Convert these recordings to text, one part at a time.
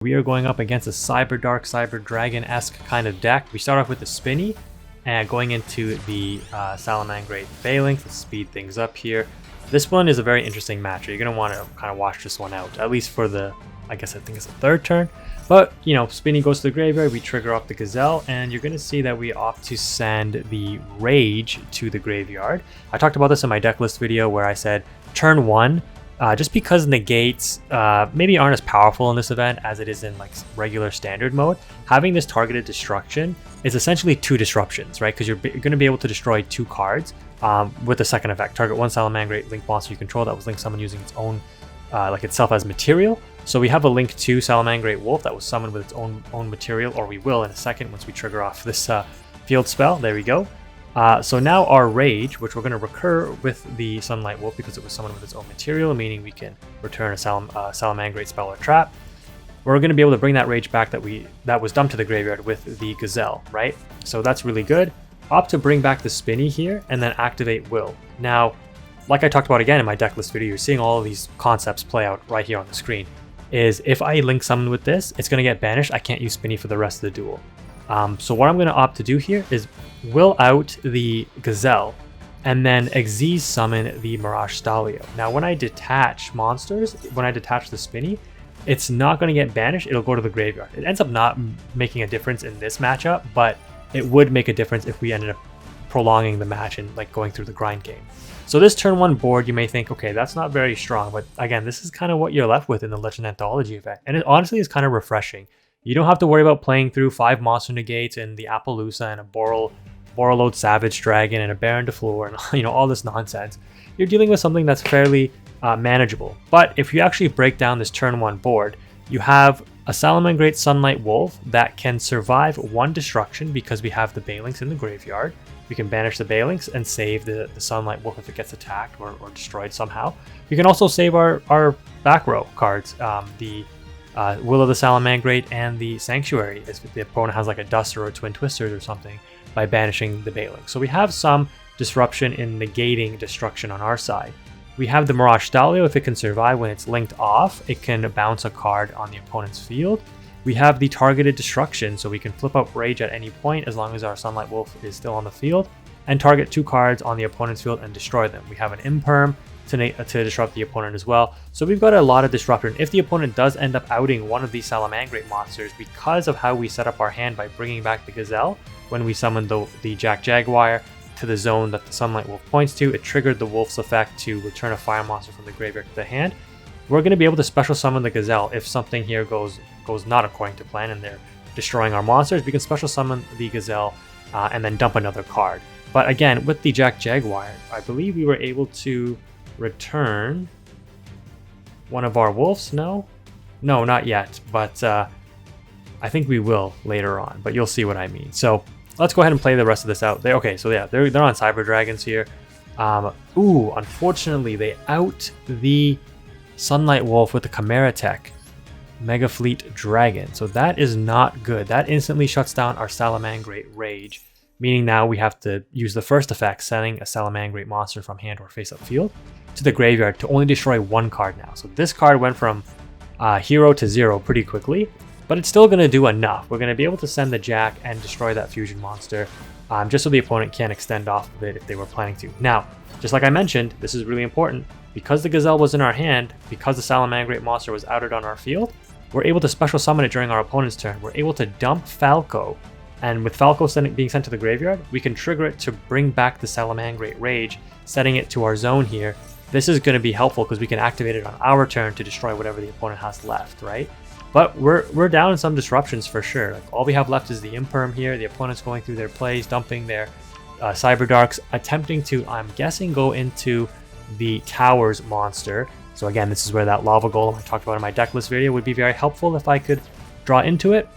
We are going up against a Cyber Dark, Cyber Dragon-esque kind of deck. We start off with the Spinny, and going into the Salamangreat Phalanx to speed things up here. This one is a very interesting match. You're going to want to kind of watch this one out, at least for the, I think it's the third turn. But, you know, Spinny goes to the graveyard, we trigger off the Gazelle, and you're going to see that we opt to send the Rage to the graveyard. I talked about this in my deck list video where I said turn 1, just because negates maybe aren't as powerful in this event as it is in like regular standard mode, having this targeted destruction is essentially 2 disruptions, right? Because you're going to be able to destroy 2 cards with the second effect. Target 1 Salamangreat link monster you control that was linked summoned using its own, like itself as material. So we have a link to Salamangreat Wolf that was summoned with its own material, or we will in a second once we trigger off this field spell. There we go. So now our Rage, which we're going to recur with the Sunlight Wolf because it was summoned with its own material, meaning we can return a Salamangreat spell or trap. We're going to be able to bring that Rage back that was dumped to the graveyard with the Gazelle, right? So that's really good. Opt to bring back the Spinny here and then activate Will. Now, like I talked about again in my deck list video, you're seeing all of these concepts play out right here on the screen. Is if I link summon with this, it's going to get banished. I can't use Spinny for the rest of the duel. So what I'm going to opt to do here is will out the Gazelle and then Xyz summon the Mirage Stalio. Now when I detach monsters, when I detach the Spinny, it's not going to get banished, it'll go to the graveyard. It ends up not making a difference in this matchup, but it would make a difference if we ended up prolonging the match and like going through the grind game. So this turn 1 board, you may think, okay, that's not very strong, but again, this is kind of what you're left with in the Legend Anthology event, and it honestly is kind of refreshing. You don't have to worry about playing through 5 monster negates and the Appaloosa and a Borreload Savage Dragon and a Baron de Fleur and you know all this nonsense. You're dealing with something that's fairly manageable. But if you actually break down this turn 1 board, you have a Salamangreat Sunlight Wolf that can survive 1 destruction because we have the Phalanx in the graveyard. We can banish the Phalanx and save the Sunlight Wolf if it gets attacked or destroyed somehow. We can also save our back row cards, the Will of the Salamangreat and the Sanctuary, if the opponent has like a Duster or Twin Twisters or something, by banishing the Phalanx. So we have some disruption in negating destruction on our side. We have the Mirage Stalio. If it can survive when it's linked off, it can bounce a card on the opponent's field. We have the targeted destruction, so we can flip up Rage at any point as long as our Sunlight Wolf is still on the field, and target 2 cards on the opponent's field and destroy them. We have an Imperm to disrupt the opponent as well. So we've got a lot of disruption. If the opponent does end up outing one of these Salamangreat monsters because of how we set up our hand by bringing back the Gazelle, when we summoned the Jack Jaguar to the zone that the Sunlight Wolf points to, it triggered the Wolf's effect to return a fire monster from the graveyard to the hand. We're going to be able to special summon the Gazelle if something here goes not according to plan and they're destroying our monsters. We can special summon the Gazelle and then dump another card. But again, with the Jack Jaguar, I believe we were able to return one of our wolves. No, not yet, but I think we will later on, but you'll see what I mean. So let's go ahead and play the rest of this out. Okay, so yeah, they're on Cyber Dragons here. Ooh, unfortunately, they out the Sunlight Wolf with the Chimera Tech Mega Fleet Dragon. So that is not good. That instantly shuts down our Salamangreat Rage, meaning now we have to use the first effect, sending a Salamangreat monster from hand or face up field to the graveyard to only destroy 1 card now. So this card went from hero to 0 pretty quickly, but it's still going to do enough. We're going to be able to send the Jack and destroy that fusion monster, just so the opponent can't extend off of it if they were planning to. Now, just like I mentioned, this is really important. Because the Gazelle was in our hand, because the Salamangreat monster was outed on our field, we're able to special summon it during our opponent's turn. We're able to dump Falco, and with Falco being sent to the graveyard, we can trigger it to bring back the Salamangreat Rage, setting it to our zone here. This is going to be helpful because we can activate it on our turn to destroy whatever the opponent has left, right? But we're down in some disruptions for sure. Like, all we have left is the Imperm here. The opponent's going through their plays, dumping their Cyber Darks, attempting to, I'm guessing, go into the Towers monster. So again, this is where that Lava Golem I talked about in my deck list video would be very helpful if I could draw into it.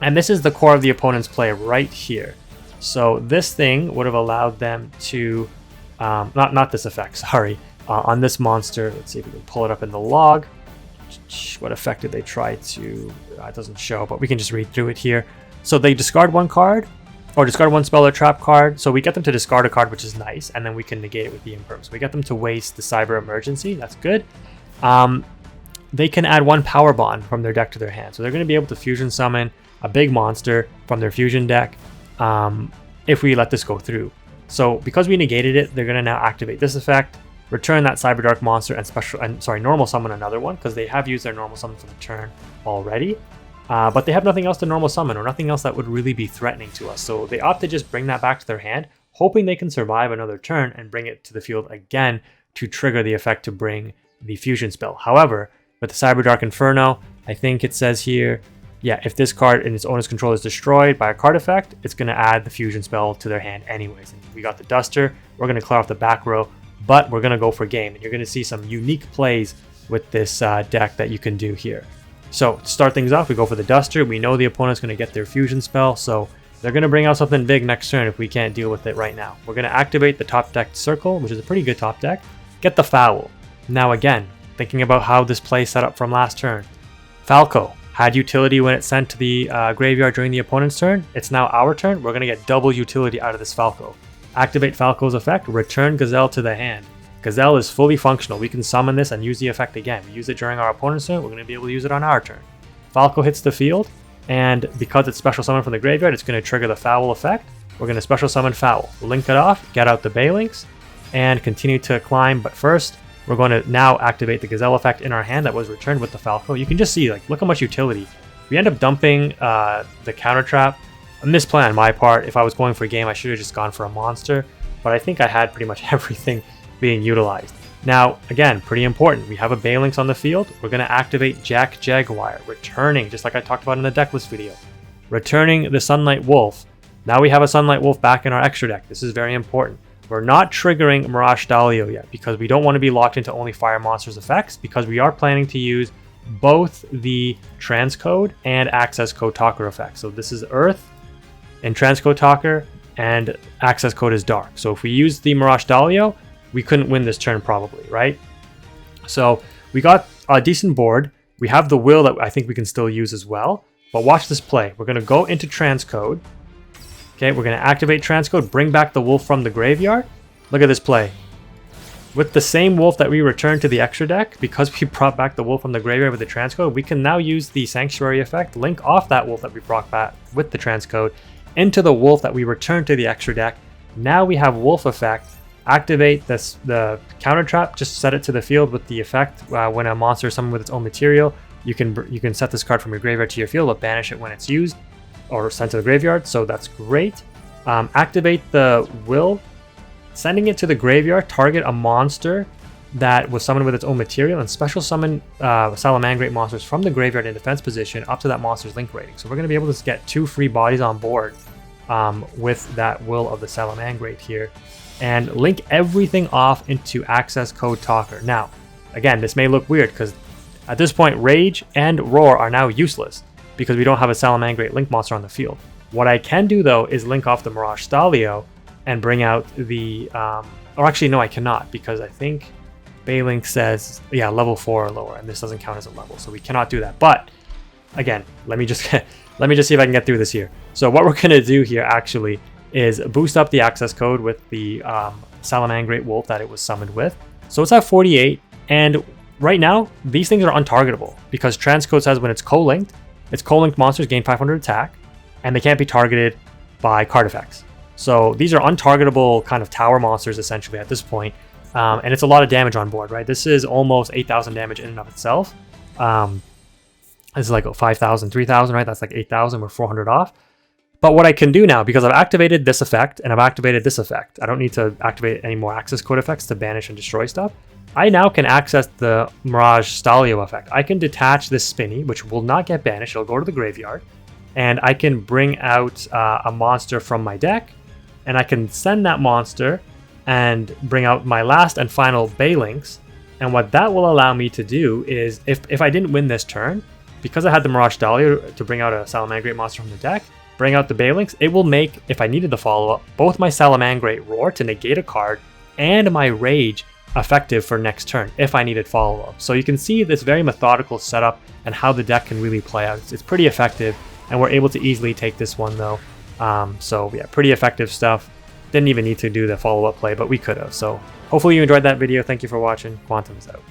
And this is the core of the opponent's play right here. So this thing would have allowed them to, not this effect, sorry, on this monster. Let's see if we can pull it up in the log. What effect did they try to, it doesn't show, but we can just read through it here. So they discard 1 card, or discard 1 spell or trap card. So we get them to discard a card, which is nice, and then we can negate it with the Imperm. So we get them to waste the Cyber Emergency. That's good. they can add 1 power bond from their deck to their hand. So they're going to be able to fusion summon a big monster from their fusion deck if we let this go through. So because we negated it, they're going to now activate this effect, return that Cyberdark monster, and normal summon another one, because they have used their normal summon for the turn already. But they have nothing else to normal summon, or nothing else that would really be threatening to us. So they opt to just bring that back to their hand, hoping they can survive another turn and bring it to the field again to trigger the effect to bring the fusion spell. However, with the Cyberdark Inferno, I think it says here, yeah, if this card in its owner's control is destroyed by a card effect, it's going to add the fusion spell to their hand anyways. And we got the Duster. We're going to clear off the back row, but we're going to go for game. And you're going to see some unique plays with this deck that you can do here. So to start things off, we go for the Duster. We know the opponent's going to get their fusion spell, so they're going to bring out something big next turn if we can't deal with it right now. We're going to activate the top deck Circle, which is a pretty good top deck. Get the Foul. Now again, thinking about how this play set up from last turn. Falco had utility when it sent to the graveyard during the opponent's turn. It's now our turn. We're going to get double utility out of this Falco. Activate Falco's effect, return Gazelle to the hand. Gazelle is fully functional. We can summon this and use the effect again. We use it during our opponent's turn. We're going to be able to use it on our turn. Falco hits the field, and because it's special summon from the graveyard, it's going to trigger the Foul effect. We're going to special summon Foul. Link it off, get out the Balinks, and continue to climb. But first, we're going to now activate the Gazelle effect in our hand that was returned with the Falco. You can just see, like, look how much utility. We end up dumping the counter trap. A misplay on my part. If I was going for a game, I should have just gone for a monster. But I think I had pretty much everything being utilized. Now, again, pretty important. We have a Balinks on the field. We're going to activate Jack Jaguar, returning, just like I talked about in the Decklist video. Returning the Sunlight Wolf. Now we have a Sunlight Wolf back in our extra deck. This is very important. We're not triggering Mirage Dahlia yet because we don't want to be locked into only Fire Monsters effects, because we are planning to use both the Transcode and Access Code Talker effects. So this is Earth and Transcode Talker, and Access Code is Dark. So if we use the Mirage Dahlia, we couldn't win this turn probably, right? So we got a decent board. We have the Will that I think we can still use as well. But watch this play. We're going to go into Transcode. Okay, we're going to activate Transcode, bring back the Wolf from the graveyard. Look at this play. With the same Wolf that we returned to the extra deck, because we brought back the Wolf from the graveyard with the Transcode, we can now use the Sanctuary effect, link off that Wolf that we brought back with the Transcode into the Wolf that we returned to the extra deck. Now we have Wolf effect. Activate the counter trap. Just set it to the field with the effect. When a monster is summoned with its own material, you can set this card from your graveyard to your field, but banish it when it's used or sent to the graveyard. So that's great. Activate the Will, sending it to the graveyard. Target a monster that was summoned with its own material, and special summon Salamangreat monsters from the graveyard in defense position up to that monster's link rating. So we're going to be able to get 2 free bodies on board with that Will of the Salamangreat here. And link everything off into Access Code Talker. Now, again, this may look weird because at this point, Rage and Roar are now useless because we don't have a Salamangreat link monster on the field. What I can do, though, is link off the Mirage Dahlia and bring out the... or actually, no, I cannot, because I think Baylink says, yeah, level 4 or lower, and this doesn't count as a level, so we cannot do that. But, again, let me just see if I can get through this here. So what we're going to do here, actually, is boost up the access code with the Salamangreat Wolf that it was summoned with. So it's at 48, and right now, these things are untargetable, because Transcode says when it's co-linked monsters gain 500 attack, and they can't be targeted by card effects. So these are untargetable kind of tower monsters, essentially, at this point, and it's a lot of damage on board, right? This is almost 8,000 damage in and of itself. This is like 5,000, 3,000, right? That's like 8,000, we're 400 off. But what I can do now, because I've activated this effect and I've activated this effect, I don't need to activate any more access code effects to banish and destroy stuff. I now can access the Mirage Dahlia effect. I can detach this Spinny, which will not get banished. It'll go to the graveyard. And I can bring out a monster from my deck. And I can send that monster and bring out my last and final Balinks. And what that will allow me to do is, if I didn't win this turn, because I had the Mirage Dahlia to bring out a Salamangreat monster from the deck, bring out the Balinks, it will make, if I needed the follow-up, both my Salamangreat Roar to negate a card and my Rage effective for next turn if I needed follow-up. So you can see this very methodical setup and how the deck can really play out. It's pretty effective, and we're able to easily take this one though. So yeah, pretty effective stuff. Didn't even need to do the follow-up play, but we could have. So hopefully you enjoyed that video. Thank you for watching. Quantum is out.